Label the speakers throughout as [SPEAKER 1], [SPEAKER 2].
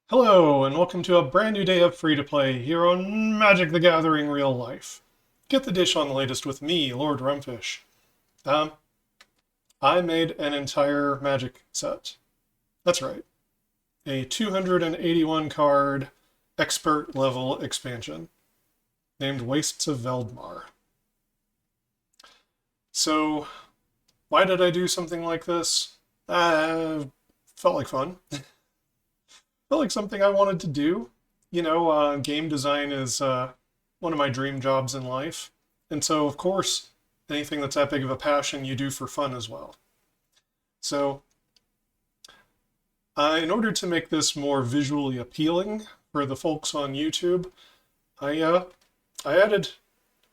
[SPEAKER 1] Hello, and welcome to a brand new day of free-to-play here on Magic the Gathering Real Life. Get the dish on the latest with me, Lord Rumfish. Um, I made an entire Magic set. That's right, a 281 card expert level expansion named Wastes of Veldmar. So, why did I do something like this? Felt like fun. Felt like something I wanted to do. Game design is one of my dream jobs in life. And so, of course, anything that's that big of a passion, you do for fun as well. So, in order to make this more visually appealing for the folks on YouTube, I added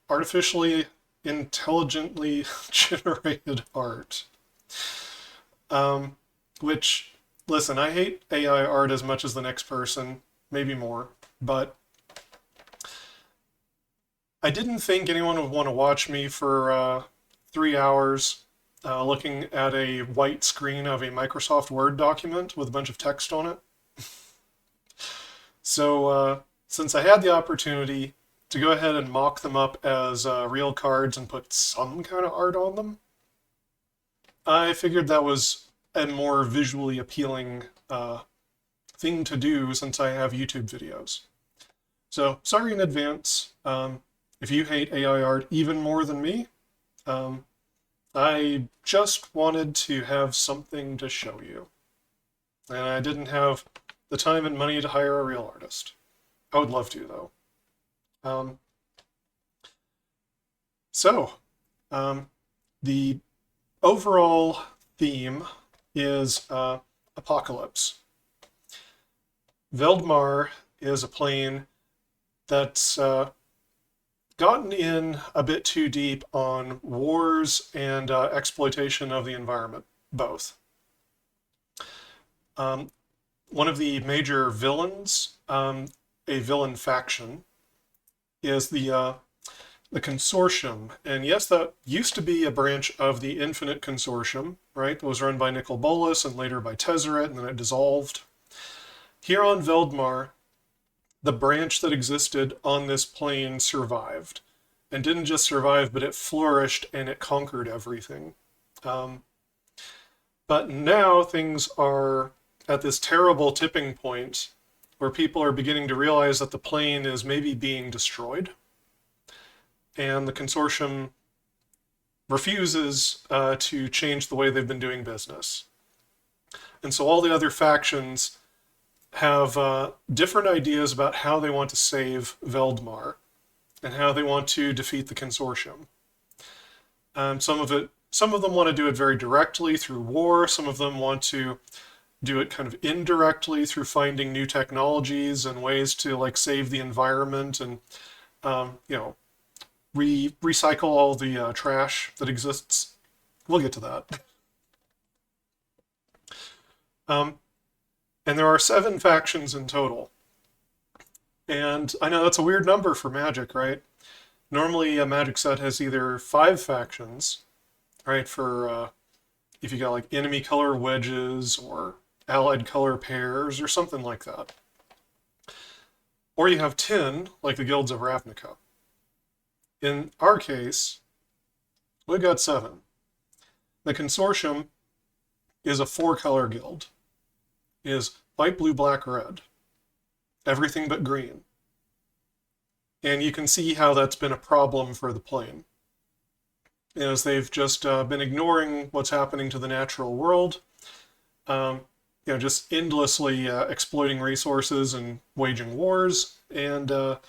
[SPEAKER 1] artificially intelligently generated art. Which, listen, I hate AI art as much as the next person, maybe more, but I didn't think anyone would want to watch me for 3 hours looking at a white screen of a Microsoft Word document with a bunch of text on it. So, since I had the opportunity to go ahead and mock them up as real cards and put some kind of art on them, I figured that was a more visually appealing thing to do since I have YouTube videos. So, sorry in advance if you hate AI art even more than me. I just wanted to have something to show you. And I didn't have the time and money to hire a real artist. I would love to, though. Um, so, the overall theme is apocalypse. Veldmar is a plane that's gotten in a bit too deep on wars and exploitation of the environment, both. One of the major villains, a villain faction, is the Consortium. And yes, that used to be a branch of the Infinite Consortium, right? It was run by Nicol Bolas and later by Tezzeret, and then it dissolved. Here on Veldmar, the branch that existed on this plane survived. And didn't just survive, but it flourished and it conquered everything. But now things are at this terrible tipping point where people are beginning to realize that the plane is maybe being destroyed. And the Consortium refuses to change the way they've been doing business. And so all the other factions have different ideas about how they want to save Veldmar and how they want to defeat the Consortium. Some of them want to do it very directly through war. Some of them want to do it kind of indirectly through finding new technologies and ways to like save the environment and recycle all the trash that exists. We'll get to that. And there are 7 factions in total. And I know that's a weird number for Magic, right? Normally a Magic set has either 5 factions, right, for if you got like enemy color wedges or allied color pairs or something like that. Or you have 10, like the Guilds of Ravnica. In our case, we've got 7. The Consortium is a 4-color guild. It is white, blue, black, red. Everything but green. And you can see how that's been a problem for the plane. As they've just been ignoring what's happening to the natural world, just endlessly exploiting resources and waging wars, and the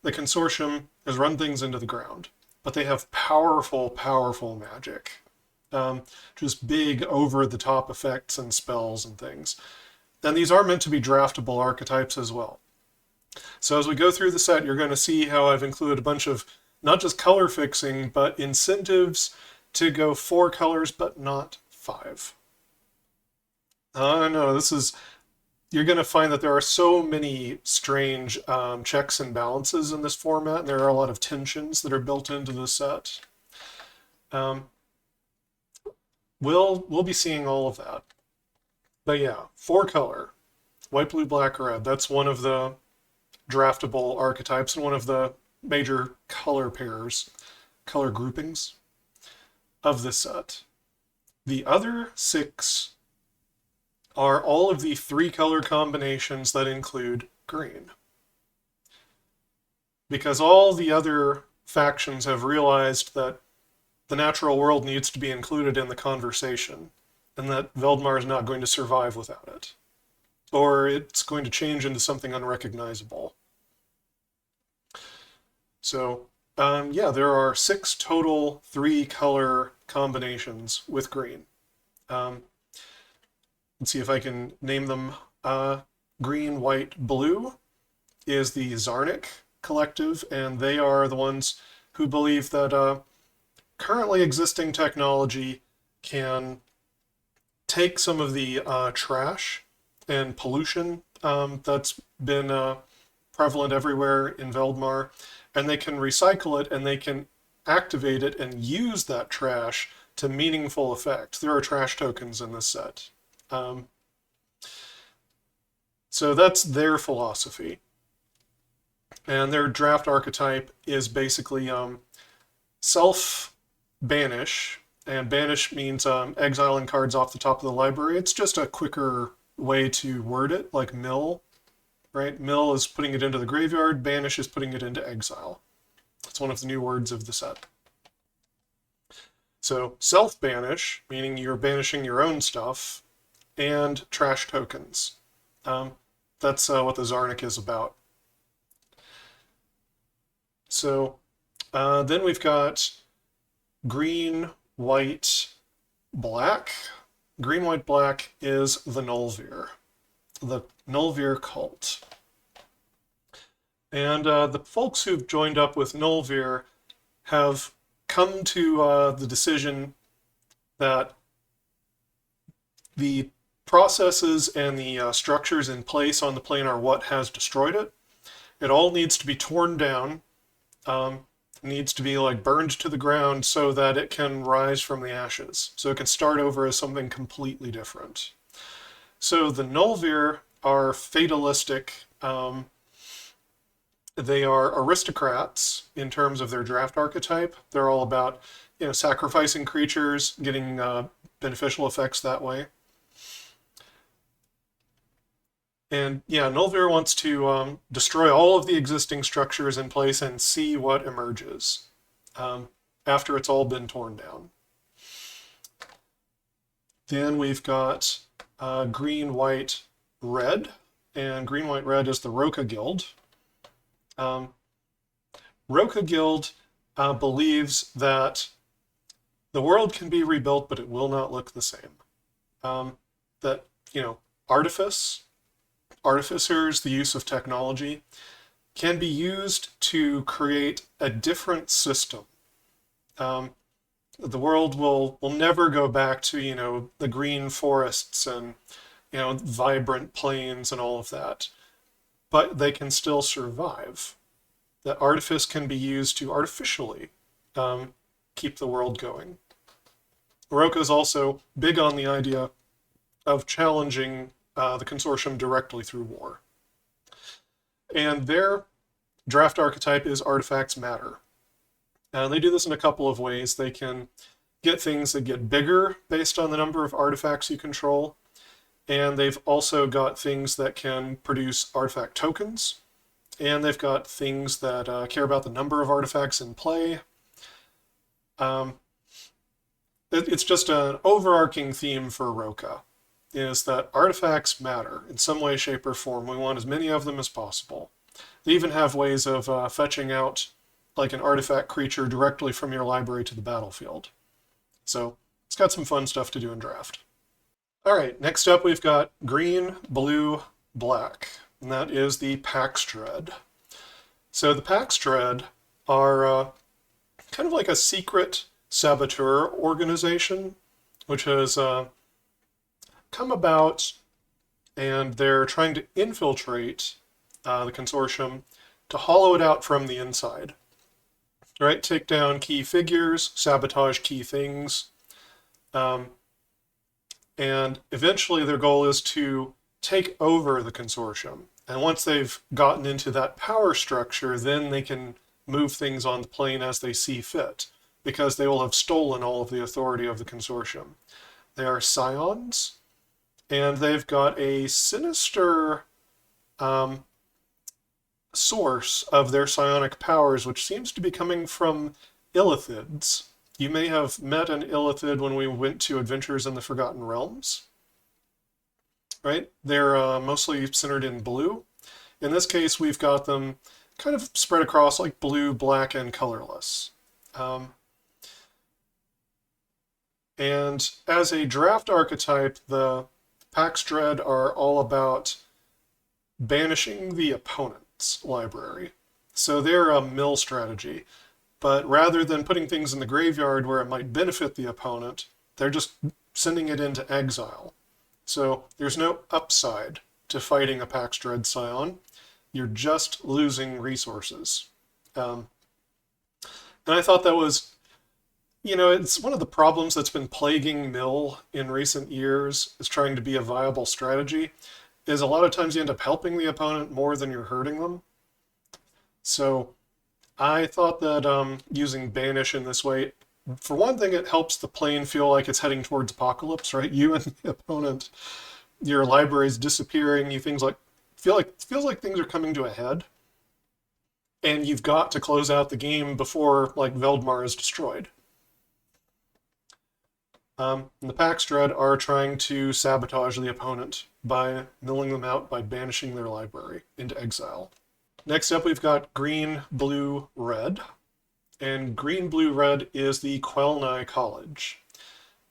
[SPEAKER 1] Consortium has run things into the ground. But they have powerful, powerful magic. Just big, over-the-top effects and spells and things. And these are meant to be draftable archetypes as well. So as we go through the set, you're going to see how I've included a bunch of not just color fixing, but incentives to go 4 colors, but not 5. I know, you're going to find that there are so many strange checks and balances in this format, and there are a lot of tensions that are built into the set. We'll be seeing all of that. But yeah, 4 color. white, blue, black, red. That's one of the draftable archetypes and one of the major color pairs, color groupings of the set. The other 6 are all of the 3 color combinations that include green. Because all the other factions have realized that the natural world needs to be included in the conversation, and that Veldmar is not going to survive without it. Or it's going to change into something unrecognizable. So, yeah, there are 6 total 3-color combinations with green. Let's see if I can name them. Green, white, blue is the Zarnik Collective, and they are the ones who believe that currently existing technology can take some of the trash and pollution that's been prevalent everywhere in Veldmar, and they can recycle it and they can activate it and use that trash to meaningful effect. There are trash tokens in this set. So that's their philosophy. And their draft archetype is basically self-banish, and banish means exiling cards off the top of the library. It's just a quicker way to word it, like mill, right? Mill is putting it into the graveyard, banish is putting it into exile. It's one of the new words of the set. So self-banish, meaning you're banishing your own stuff, and trash tokens. That's what the Zarnik is about. So then we've got green, white, black. Green, white, black is the Nulvir cult. And the folks who've joined up with Nulvir have come to the decision that the processes and the structures in place on the plane are what has destroyed it. It all needs to be torn down, needs to be like burned to the ground so that it can rise from the ashes, so it can start over as something completely different. So the Nulvir are fatalistic. They are aristocrats in terms of their draft archetype. They're all about, sacrificing creatures, getting beneficial effects that way. And yeah, Nulvir wants to destroy all of the existing structures in place and see what emerges after it's all been torn down. Then we've got green, white, red. And green, white, red is the Roka Guild. Roka Guild believes that the world can be rebuilt, but it will not look the same. That, artificers, the use of technology, can be used to create a different system. The world will never go back to, the green forests and, vibrant plains and all of that. But they can still survive. That artifice can be used to artificially keep the world going. Roka is also big on the idea of challenging the Consortium directly through war. And their draft archetype is Artifacts Matter. And they do this in a couple of ways. They can get things that get bigger based on the number of artifacts you control. And they've also got things that can produce artifact tokens. And they've got things that care about the number of artifacts in play. It's just an overarching theme for Roka, is that artifacts matter in some way, shape, or form. We want as many of them as possible. They even have ways of fetching out like an artifact creature directly from your library to the battlefield. So it's got some fun stuff to do in draft. All right, next up we've got green, blue, black, and that is the Pax Dread. So the Pax Dread are kind of like a secret saboteur organization, which has come about, and they're trying to infiltrate the Consortium to hollow it out from the inside. Right? Take down key figures, sabotage key things, and eventually their goal is to take over the consortium. And once they've gotten into that power structure, then they can move things on the plane as they see fit, because they will have stolen all of the authority of the consortium. They are scions, and they've got a sinister source of their psionic powers, which seems to be coming from illithids. You may have met an illithid when we went to Adventures in the Forgotten Realms, right? They're mostly centered in blue. In this case, we've got them kind of spread across like blue, black, and colorless. And as a draft archetype, the Pax Dread are all about banishing the opponent's library. So they're a mill strategy. But rather than putting things in the graveyard where it might benefit the opponent, they're just sending it into exile. So there's no upside to fighting a Pax Dread Scion. You're just losing resources. And I thought that was, it's one of the problems that's been plaguing Mill in recent years, is trying to be a viable strategy, is a lot of times you end up helping the opponent more than you're hurting them. So I thought that using Banish in this way, for one thing, it helps the plane feel like it's heading towards apocalypse, right? You and the opponent, your library's disappearing, feels like things are coming to a head. And you've got to close out the game before like Veldmar is destroyed. And the Pax Dread are trying to sabotage the opponent by milling them out by banishing their library into exile. Next up, we've got green, blue, red. And green, blue, red is the Quelnai College.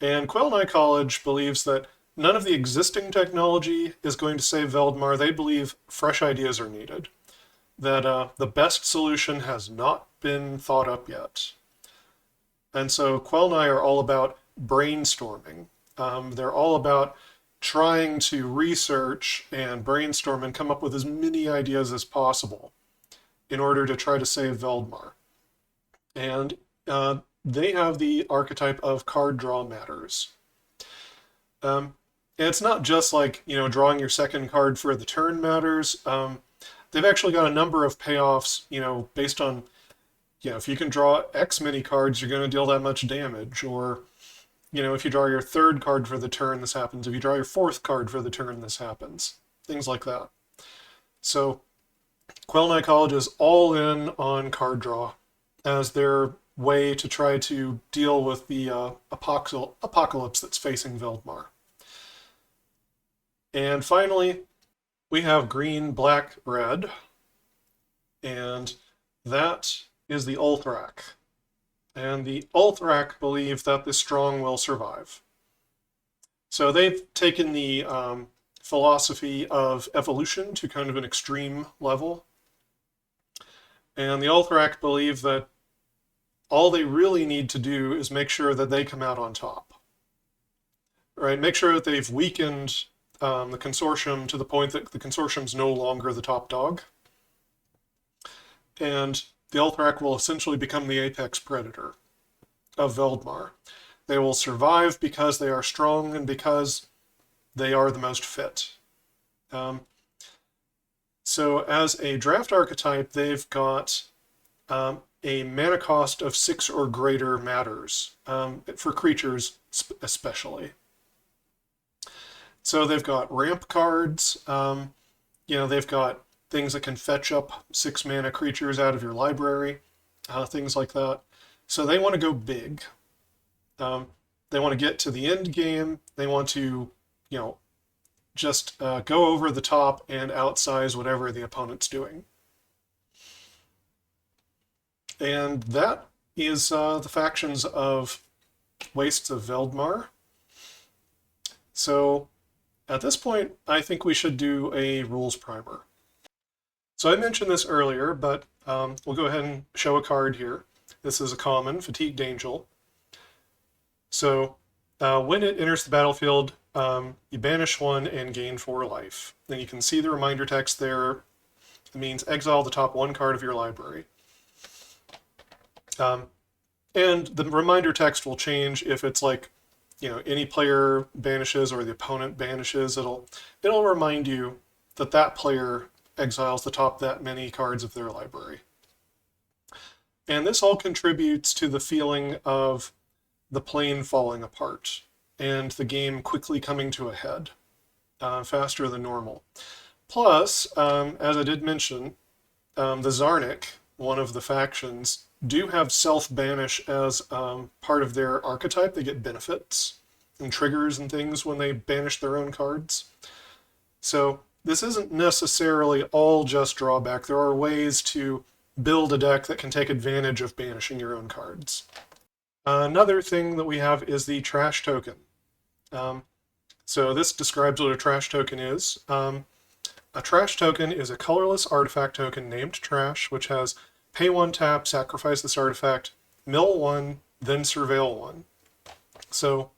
[SPEAKER 1] And Quelnai College believes that none of the existing technology is going to save Veldmar. They believe fresh ideas are needed. That the best solution has not been thought up yet. And so Quelnai are all about brainstorming. They're all about trying to research and brainstorm and come up with as many ideas as possible in order to try to save Veldmar. And they have the archetype of card draw matters. And it's not just like, drawing your second card for the turn matters. They've actually got a number of payoffs, based on, if you can draw X many cards, you're going to deal that much damage. Or, if you draw your third card for the turn, this happens. If you draw your fourth card for the turn, this happens. Things like that. So Quelnai College is all in on card draw as their way to try to deal with the apocalypse that's facing Veldmar. And finally, we have green, black, red, and that is the Ulthrak. And the Ulthrak believe that the strong will survive. So they've taken the philosophy of evolution to kind of an extreme level. And the Ulthrak believe that all they really need to do is make sure that they come out on top. Right? Make sure that they've weakened the consortium to the point that the consortium's no longer the top dog. And the Ulthrak will essentially become the apex predator of Veldmar. They will survive because they are strong and because they are the most fit. So as a draft archetype, they've got a mana cost of 6 or greater matters, for creatures especially. So they've got ramp cards, they've got things that can fetch up 6 mana creatures out of your library, things like that. So they want to go big. They want to get to the end game. They want to, just go over the top and outsize whatever the opponent's doing. And that is the factions of Wastes of Veldmar. So at this point, I think we should do a rules primer. So I mentioned this earlier, but we'll go ahead and show a card here. This is a common, Fatigued Angel. So when it enters the battlefield, you banish 1 and gain 4 life. Then you can see the reminder text there. It means exile the top 1 card of your library. And the reminder text will change if it's like any player banishes or the opponent banishes, it'll remind you that that player exiles the top that many cards of their library. And this all contributes to the feeling of the plane falling apart and the game quickly coming to a head, faster than normal. Plus, as I did mention, the Zarnik, one of the factions, do have self-banish as part of their archetype. They get benefits and triggers and things when they banish their own cards. So this isn't necessarily all just drawback. There are ways to build a deck that can take advantage of banishing your own cards. Another thing that we have is the trash token. So this describes what a trash token is. A trash token is a colorless artifact token named trash, which has pay 1 tap, sacrifice this artifact, mill 1, then surveil 1. So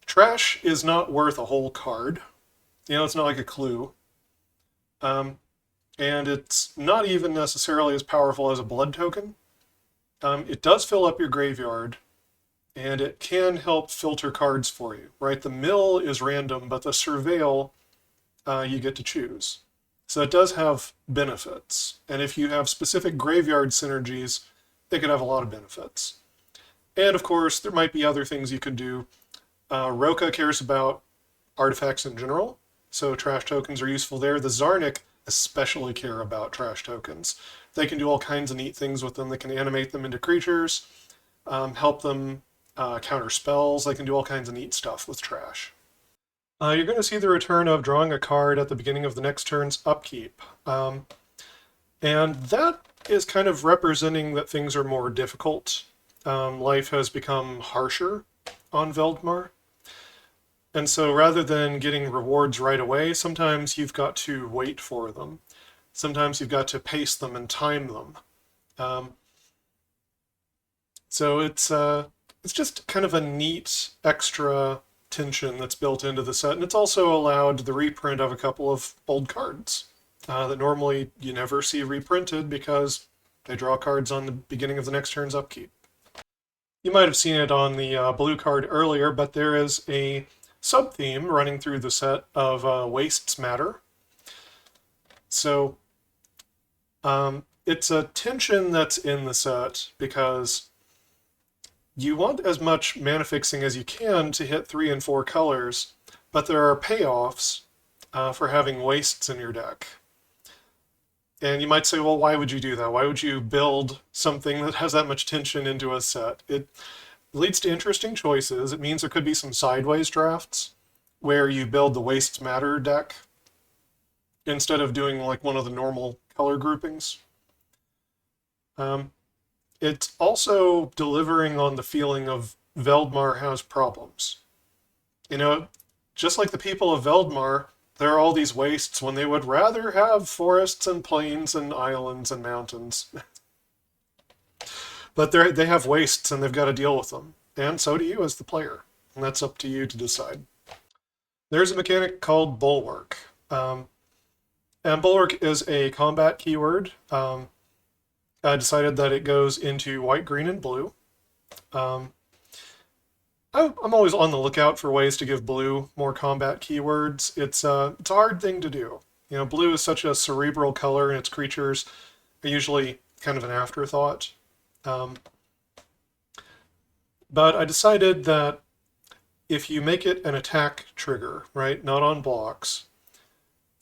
[SPEAKER 1] trash is not worth a whole card. It's not like a clue. And it's not even necessarily as powerful as a blood token. It does fill up your graveyard, and it can help filter cards for you, right? The mill is random, but the surveil you get to choose. So it does have benefits. And if you have specific graveyard synergies, they could have a lot of benefits. And of course, there might be other things you could do. Roka cares about artifacts in general, so trash tokens are useful there. The Zarnik especially care about trash tokens. They can do all kinds of neat things with them. They can animate them into creatures, help them counter spells. They can do all kinds of neat stuff with trash. You're going to see the return of drawing a card at the beginning of the next turn's upkeep. And that is kind of representing that things are more difficult. Life has become harsher on Veldmar. And so rather than getting rewards right away, sometimes you've got to wait for them. Sometimes you've got to pace them and time them. So it's just kind of a neat extra tension that's built into the set, and it's also allowed the reprint of a couple of old cards that normally you never see reprinted because they draw cards on the beginning of the next turn's upkeep. You might have seen it on the blue card earlier, but there is a sub-theme running through the set of Wast's Matter. So it's a tension that's in the set because you want as much mana fixing as you can to hit 3 and 4 colors, but there are payoffs for having wastes in your deck. And you might say, well, why would you do that? Why would you build something that has that much tension into a set? It leads to interesting choices. It means there could be some sideways drafts where you build the Wastes Matter deck instead of doing like one of the normal color groupings. It's also delivering on the feeling of Veldmar has problems. Just like the people of Veldmar, there are all these wastes when they would rather have forests and plains and islands and mountains. But they have wastes and they've got to deal with them. And so do you as the player. And that's up to you to decide. There's a mechanic called Bulwark. And Bulwark is a combat keyword. I decided that it goes into white, green, and blue. I'm always on the lookout for ways to give blue more combat keywords. It's a hard thing to do. Blue is such a cerebral color, and its creatures are usually kind of an afterthought. But I decided that if you make it an attack trigger, right, not on blocks,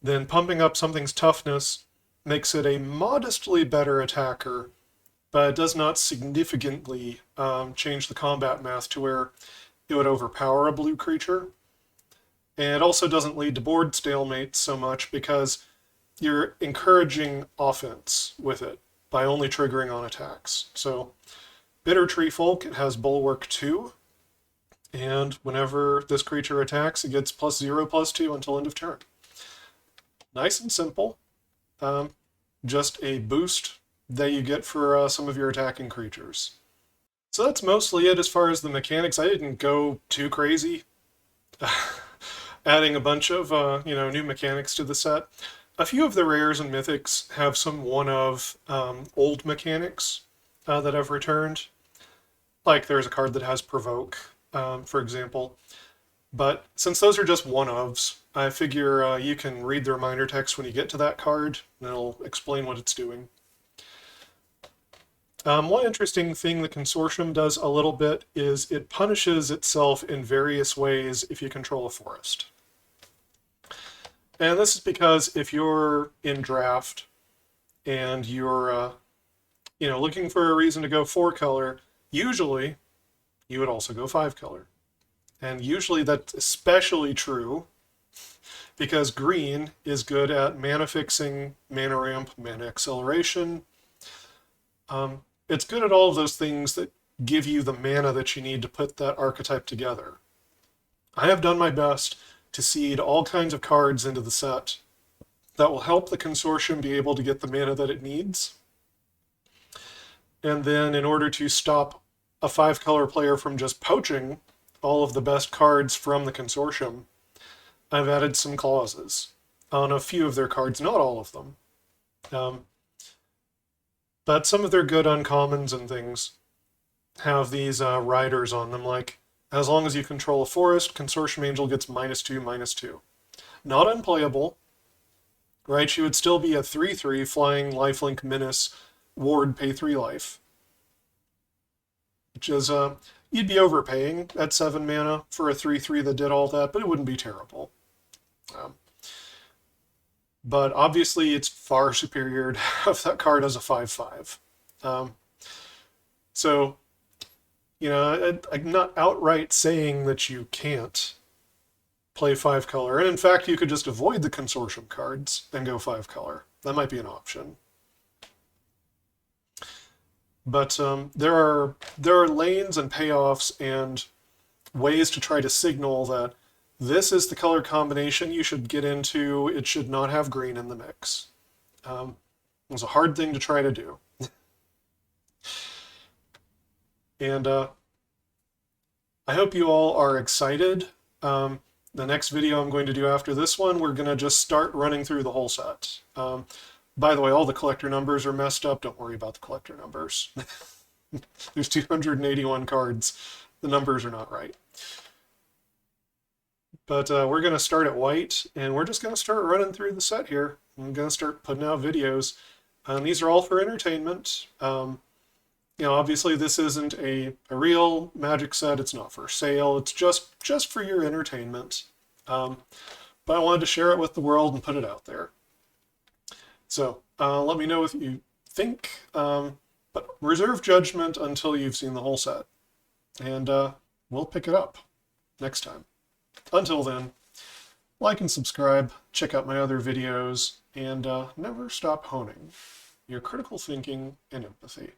[SPEAKER 1] then pumping up something's toughness makes it a modestly better attacker, but it does not significantly change the combat math to where it would overpower a blue creature. And it also doesn't lead to board stalemates so much because you're encouraging offense with it by only triggering on attacks. So Bitter Tree Folk, it has Bulwark 2, and whenever this creature attacks, it gets +0/+2 until end of turn. Nice and simple. Just a boost that you get for some of your attacking creatures. So that's mostly it as far as the mechanics. I didn't go too crazy, adding a bunch of new mechanics to the set. A few of the rares and mythics have some one-of old mechanics that have returned. Like there's a card that has Provoke for example. But since those are just one-ofs, I figure you can read the reminder text when you get to that card, and it'll explain what it's doing. One interesting thing the Consortium does a little bit is it punishes itself in various ways if you control a forest. And this is because if you're in draft and you're looking for a reason to go 4-color, usually you would also go 5-color. And usually that's especially true because green is good at mana fixing, mana ramp, mana acceleration. It's good at all of those things that give you the mana that you need to put that archetype together. I have done my best to seed all kinds of cards into the set that will help the Consortium be able to get the mana that it needs. And then in order to stop a 5-color player from just poaching all of the best cards from the Consortium, I've added some clauses on a few of their cards, not all of them. But some of their good uncommons and things have these riders on them, like, as long as you control a forest, Consortium Angel gets -2/-2. Not unplayable, right? She would still be a 3/3 flying lifelink menace ward, pay 3 life. Which is, you'd be overpaying at 7 mana for a 3/3 that did all that, but it wouldn't be terrible. But obviously it's far superior to have that card as a 5/5. So, I'm not outright saying that you can't play 5-color. And in fact, you could just avoid the Consortium cards and go 5-color. That might be an option. But there are lanes and payoffs and ways to try to signal that this is the color combination you should get into. It should not have green in the mix. It's a hard thing to try to do. And I hope you all are excited. The next video I'm going to do after this one, we're going to just start running through the whole set. By the way, all the collector numbers are messed up. Don't worry about the collector numbers. There's 281 cards. The numbers are not right. But we're going to start at white, and we're just going to start running through the set here. I'm going to start putting out videos. These are all for entertainment. Obviously this isn't a real Magic set. It's not for sale. It's just for your entertainment. But I wanted to share it with the world and put it out there. So let me know what you think. But reserve judgment until you've seen the whole set. And we'll pick it up next time. Until then, like and subscribe, check out my other videos, and never stop honing your critical thinking and empathy.